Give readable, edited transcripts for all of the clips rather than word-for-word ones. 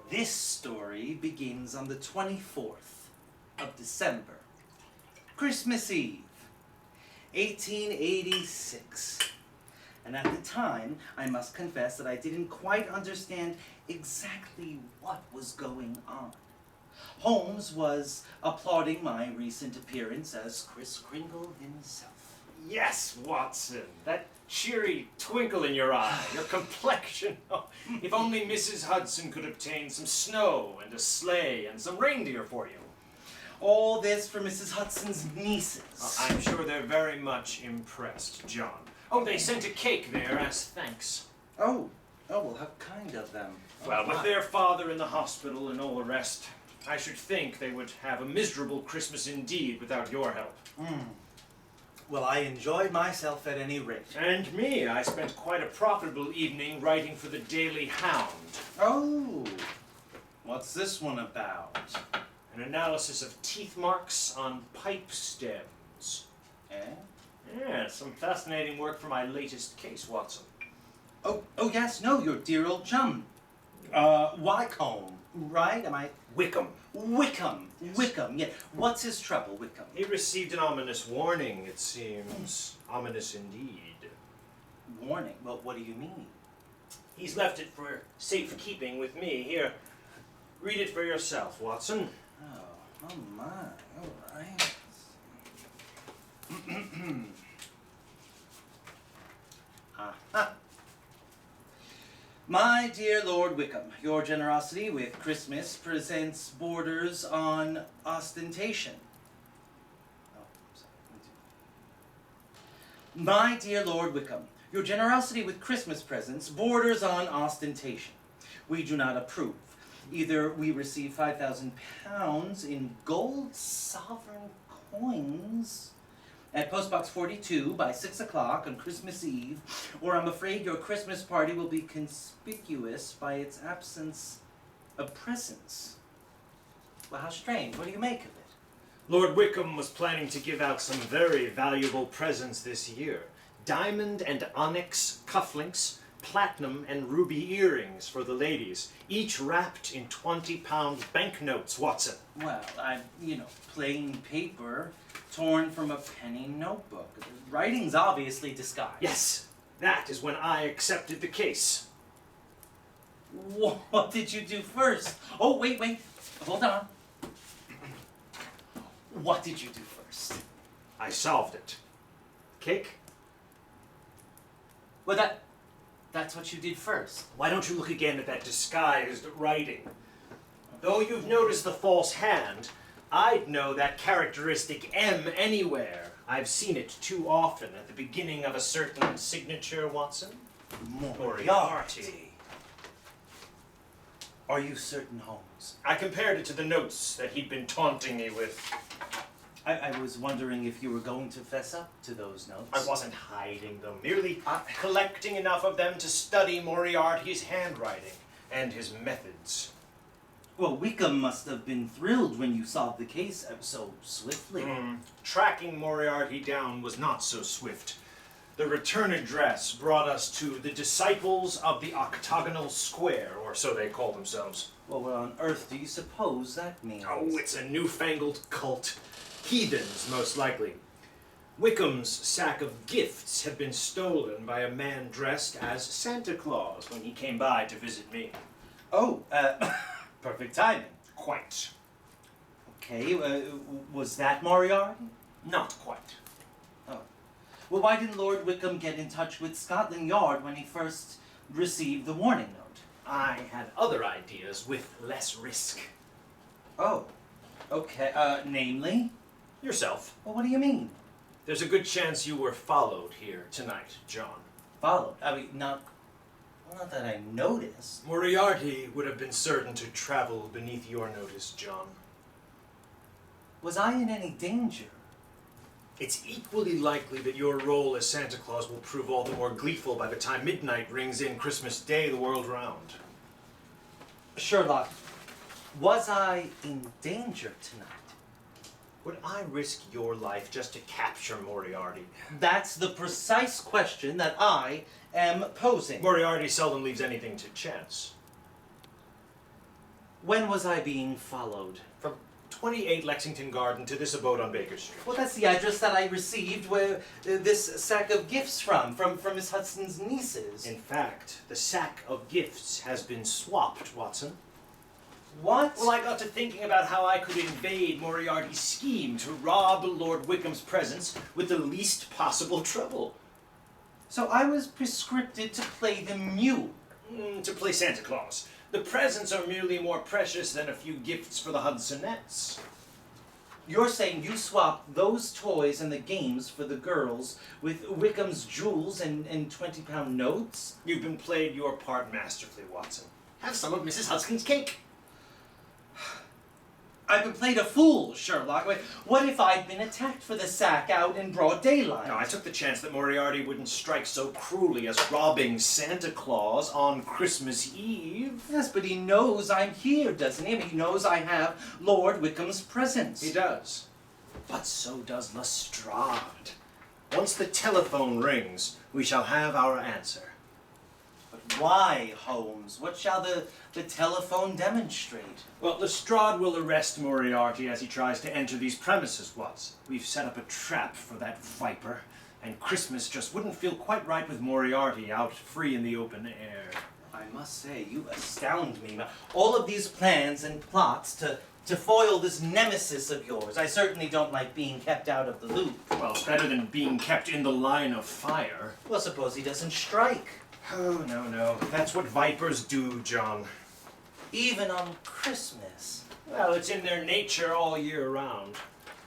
This story begins on the 24th of December, Christmas Eve, 1886. And at the time, I must confess that I didn't quite understand exactly what was going on. Holmes was applauding my recent appearance as Kris Kringle himself. Yes, Watson, that cheery twinkle in your eye, your complexion. Oh, if only Mrs. Hudson could obtain some snow and a sleigh and some reindeer for you. All this for Mrs. Hudson's nieces. I'm sure they're very much impressed, John. Oh, they sent a cake there as thanks. Oh, well, how kind of them. Well, with their father in the hospital and all the rest, I should think they would have a miserable Christmas indeed without your help. Well, I enjoyed myself at any rate. And me. I spent quite a profitable evening writing for the Daily Hound. Oh, what's this one about? An analysis of teeth marks on pipe stems. Eh? Yeah, some fascinating work for my latest case, Watson. Oh, yes, no, your dear old chum. Wycombe, right? Am I... Wickham. Wickham. Yes. Wickham, yeah. What's his trouble, Wickham? He received an ominous warning, it seems. Ominous indeed. Warning? Well, what do you mean? He's left it for safekeeping with me. Here, read it for yourself, Watson. Oh my, all right. Aha. My dear Lord Wickham, your generosity with Christmas presents borders on ostentation. Oh, sorry. My dear Lord Wickham, your generosity with Christmas presents borders on ostentation. We do not approve. Either we receive £5,000 in gold sovereign coins at Postbox 42 by 6 o'clock on Christmas Eve, or I'm afraid your Christmas party will be conspicuous by its absence of presents. Well, how strange. What do you make of it? Lord Wickham was planning to give out some very valuable presents this year. Diamond and onyx cufflinks, platinum and ruby earrings for the ladies, each wrapped in 20-pound banknotes, Watson. Well, plain paper torn from a penny notebook. The writing's obviously disguised. Yes, that is when I accepted the case. What did you do first? Oh, wait. Hold on. What did you do first? I solved it. Cake? Well, that's what you did first. Why don't you look again at that disguised writing? Though you've noticed the false hand, I'd know that characteristic M anywhere. I've seen it too often at the beginning of a certain signature, Watson. Moriarty. Are you certain, Holmes? I compared it to the notes that he'd been taunting me with. I was wondering if you were going to fess up to those notes. I wasn't hiding them, merely collecting enough of them to study Moriarty's handwriting and his methods. Well, Wickham must have been thrilled when you solved the case so swiftly. Tracking Moriarty down was not so swift. The return address brought us to the Disciples of the Octagonal Square, or so they call themselves. Well, what on earth do you suppose that means? Oh, it's a newfangled cult. Heathens, most likely. Wickham's sack of gifts had been stolen by a man dressed as Santa Claus when he came by to visit me. Oh, perfect timing. Quite. Okay, was that Moriarty? Not quite. Oh. Well, why didn't Lord Wickham get in touch with Scotland Yard when he first received the warning note? I had other ideas with less risk. Oh, okay, namely? Yourself. Well, what do you mean? There's a good chance you were followed here tonight, John. Followed? I mean, not that I noticed. Moriarty would have been certain to travel beneath your notice, John. Was I in any danger? It's equally likely that your role as Santa Claus will prove all the more gleeful by the time midnight rings in Christmas Day the world round. Sherlock, was I in danger tonight? Would I risk your life just to capture Moriarty? That's the precise question that I am posing. Moriarty seldom leaves anything to chance. When was I being followed? From 28 Lexington Garden to this abode on Baker Street. Well, that's the address that I received where this sack of gifts from Miss Hudson's nieces. In fact, the sack of gifts has been swapped, Watson. What? Well, I got to thinking about how I could invade Moriarty's scheme to rob Lord Wickham's presence with the least possible trouble. So I was prescripted to play the mule. To play Santa Claus. The presents are merely more precious than a few gifts for the Hudsonettes. You're saying you swapped those toys and the games for the girls with Wickham's jewels and 20-pound notes? You've been played your part masterfully, Watson. Have some of Mrs. Hudson's cake. I've been played a fool, Sherlock. What if I'd been attacked for the sack out in broad daylight? No, I took the chance that Moriarty wouldn't strike so cruelly as robbing Santa Claus on Christmas Eve. Yes, but he knows I'm here, doesn't he? I mean, he knows I have Lord Wickham's presents. He does. But so does Lestrade. Once the telephone rings, we shall have our answer. But why, Holmes? What shall the telephone demonstrate? Well, Lestrade will arrest Moriarty as he tries to enter these premises, Watts. We've set up a trap for that viper, and Christmas just wouldn't feel quite right with Moriarty out free in the open air. I must say, you astound me. All of these plans and plots to foil this nemesis of yours. I certainly don't like being kept out of the loop. Well, it's better than being kept in the line of fire. Well, suppose he doesn't strike. Oh, no. That's what vipers do, John. Even on Christmas. Well, it's in their nature all year round.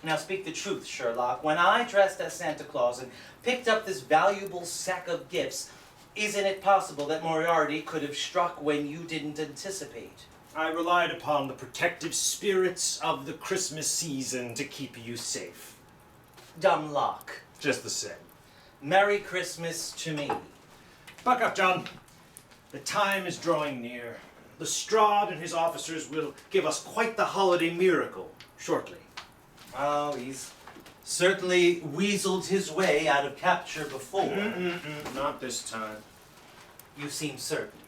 Now speak the truth, Sherlock. When I dressed as Santa Claus and picked up this valuable sack of gifts, isn't it possible that Moriarty could have struck when you didn't anticipate? I relied upon the protective spirits of the Christmas season to keep you safe. Dumb luck. Just the same. Merry Christmas to me. Buck up, John. The time is drawing near. Lestrade and his officers will give us quite the holiday miracle shortly. Oh, he's certainly weaseled his way out of capture before. Not this time. You seem certain.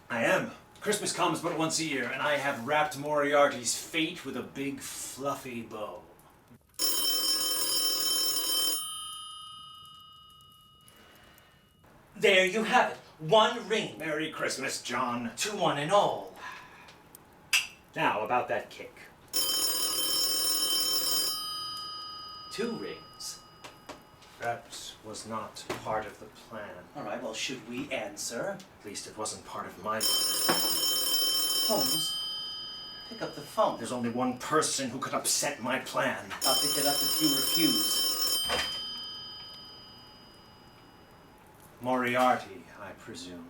I am. Christmas comes but once a year, and I have wrapped Moriarty's fate with a big fluffy bow. There you have it. One ring. Merry Christmas, John. To one and all. Now, about that cake. 2 rings. That was not part of the plan. All right, well, should we answer? At least it wasn't part of my plan. Holmes, pick up the phone. There's only one person who could upset my plan. I'll pick it up if you refuse. Moriarty, I presume.